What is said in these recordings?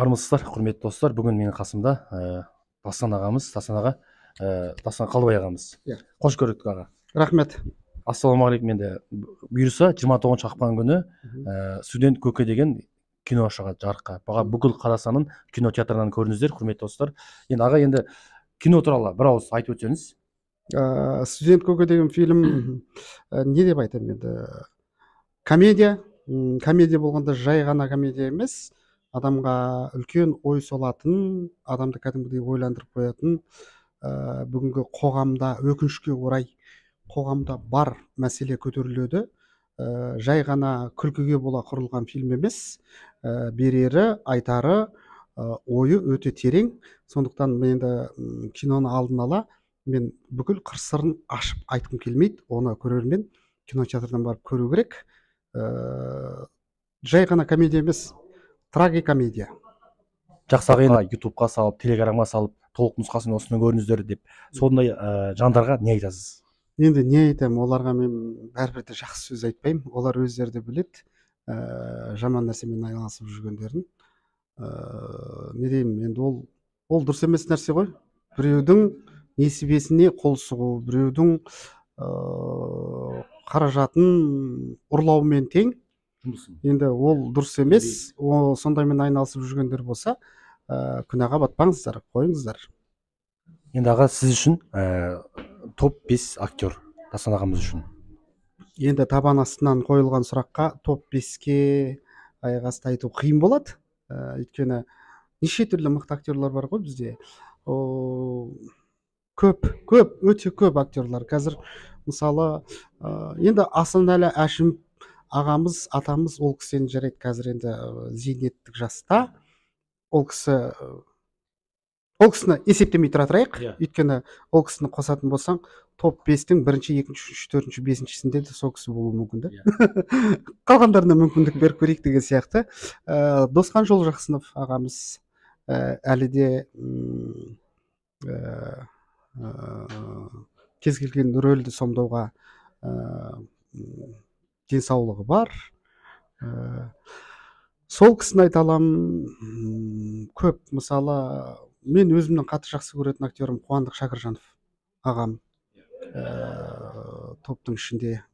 армысыздар, құрметті достар. Бүгін менің қасымда Дастан ағамыз, Дастан Қалыбай ағамыз. Қош көрдік аға. Рахмет. Ассалаумағалейкум. Енді бұйырса 29 ақпан күні студент көке деген кино шығады жарыққа. Бүкіл Қазақстанның кинотеатрынан көріңіздер, құрметті достар. Енді аға, енді кино туралы бір ауыз айтып өтсеңіз. Студент көке деген фильм не деп айтамын енді? Комедия болғанда жай ғана комедия емес, адамға үлкен ой салатын, адамды кәдімгідей ойландырып қоятын, бүгінгі қоғамда өкінішке орай қоғамда бар мәселе көтеріледі. Жай ғана күлкіге бола құрылған фильм емес, берері, айтары, ойы өте терең. Сондықтан мен енді киноны алдын ала мен бүкіл қыр-сырын ашып айтқым келмейді. Оны көрермен кинотеатрдан барып көру керек. Жай ғана комедия емес, трагикомедия. Жақсы аға, ютубқа салып, телеграмға салып, толық нұсқасын осыны көріңіздер деп, сондай жандарға не айтасыз? Енді не айтамын, оларға мен бәрібір де жақсы сөз айтпаймын. Олар өздері де біледі, жаман нәрсемен айналысып жүргендерін. Не деймін, енді ол дұрыс емес нәрсе ғой. Біреудің несібесіне қол сұғу, біреудің қаражатын ұрлаумен тең. Енді ол дұрыс емес. Сондаймен айналысып жүргендер болса, күнәға батпаңыздар, қойыңыздар. Енді аға, сіз үшін топ 5 актер, Дастан ағамыз үшін? Енді табан астынан қойылған сұраққа топ 5-ке аяқ асты айту қиын болады. Өйткені неше түрлі мықты актерлар бар ғой бізде. Өте көп актерлар. Қазір мысалы, енді Асанәлі Әшімов ағамыз, атамыз, ол кісі жарайды, қазір енді зейнеттік жаста. Ол кісіні есептемей тұра тұрайық. Өйткені ол кісіні қосатын болсаң, топ 5-тің 1-ші, 2-ші, 3-ші, 4-ші, 5-шісінде де сол кісі болуы мүмкін. Қалғандарына мүмкіндік беріп көрейік деген сияқты. Досқан Жолжақсынов ағамыз әлі де кез келген рөлді сомдауға денсаулығы бар. Сол кісіні айта аламын. Көп, мысалы, мен өзімнің қатты жақсы көретін актерім Қуандық Шакіржанов ағам топтың ішінде.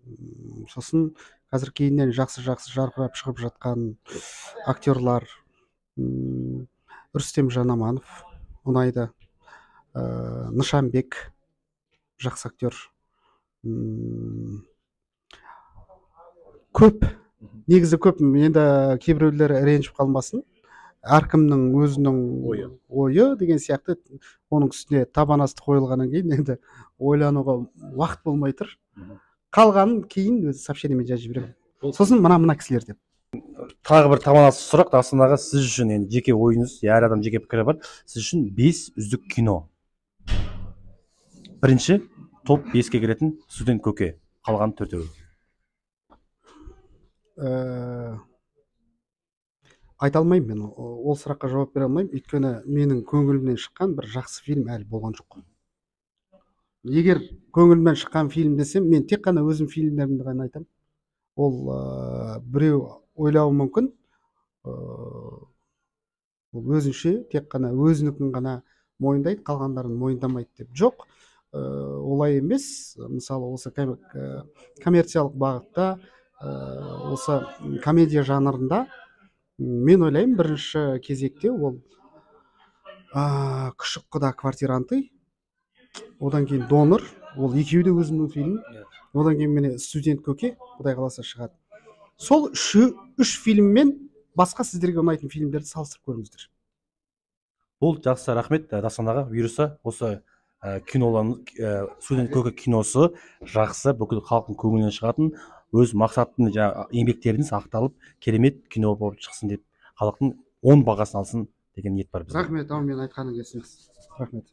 Сосын қазір кейіннен жақсы жарқырап шығып жатқан актерлар Рүстем Жанаманов ұнайды, Нышанбек жақсы актер. Көп, негізі көп. Енді кейбіреулер ренжіп қалмасын. Әркімнің өзінің ойы деген сияқты. Оның үстіне табан асты қойылғаннан кейін енді ойлануға уақыт болмай тұр. Қалғанын кейін өзі сообщениемен жазып жіберемін. Сосын мына кісілер деп. Тағы бір табан асты сұрақ. Дастан аға, сіз үшін енді жеке ойыңыз, әр адам жеке пікірі бар. Сіз үшін 5 үздік кино. Бірінші топ 5-ке кіретін студент көке, қалған 4-еу. Айта алмаймын мен, ол сұраққа жауап бере алмаймын. Өйткені менің көңілімнен шыққан бір жақсы фильм әлі болған жоқ. Егер көңілімнен шыққан фильм десем, мен тек қана өзім фильмдерімді ғана айтамын. Ол біреу ойлауы мүмкін, ол өзінше тек қана өзінікін ғана мойындайды, қалғандарын мойындамайды деп. Жоқ, олай емес. Мысалы, осы коммерциялық бағытта, осы комедия жанрында мен ойлаймын, бірінші кезекте ол Күшік құда квартиранты, одан кейін Донор, ол екеуі де өзімнің фильмім. Одан кейін міне студент көке, Құдай қаласа шығады. Сол үш фильммен басқа сіздерге ұнайтын фильмдерді салыстырып көріңіздер. Ол жақсы, рахмет. Дастан аға, бұйырса осы студент көке киносы жақсы, бүкіл халықтың көңілінен шығатын, өз мақсаттың еңбектеріңіз ақталып, керемет кино болып шықсын деп, халықтың 10 бағасын алсын деген ниет бар бізде. Рахмет, мен айтқаның келсін. Рахмет.